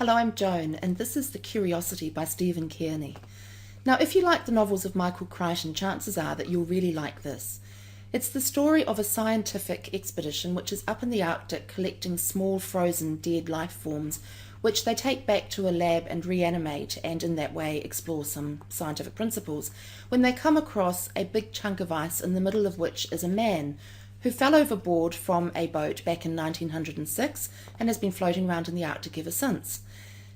Hello, I'm Joan, and this is The Curiosity by Kiernan. Now, if you like the novels of Michael Crichton, chances are that you'll really like this. It's the story of a scientific expedition which is up in the Arctic collecting small frozen dead life forms which they take back to a lab and reanimate, and in that way explore some scientific principles, when they come across a big chunk of ice in the middle of which is a man who fell overboard from a boat back in 1906 and has been floating around in the Arctic ever since.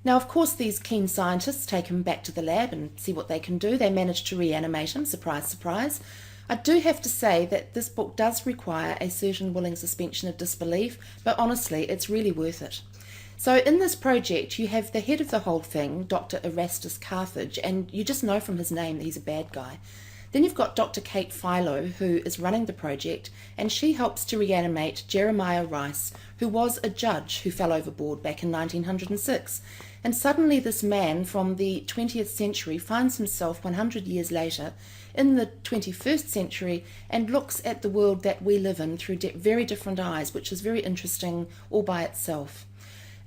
Now, of course, these keen scientists take him back to the lab and see what they can do. They manage to reanimate him, surprise, surprise. I do have to say that this book does require a certain willing suspension of disbelief, but honestly, it's really worth it. So in this project, you have the head of the whole thing, Dr. Erastus Carthage, and you just know from his name that he's a bad guy. Then you've got Dr. Kate Philo, who is running the project, and she helps to reanimate Jeremiah Rice, who was a judge who fell overboard back in 1906. And suddenly this man from the 20th century finds himself 100 years later in the 21st century and looks at the world that we live in through very different eyes, which is very interesting all by itself.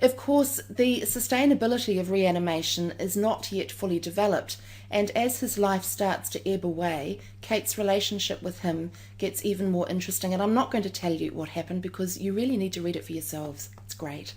Of course, the sustainability of reanimation is not yet fully developed, and as his life starts to ebb away, Kate's relationship with him gets even more interesting, and I'm not going to tell you what happened because you really need to read it for yourselves. It's great.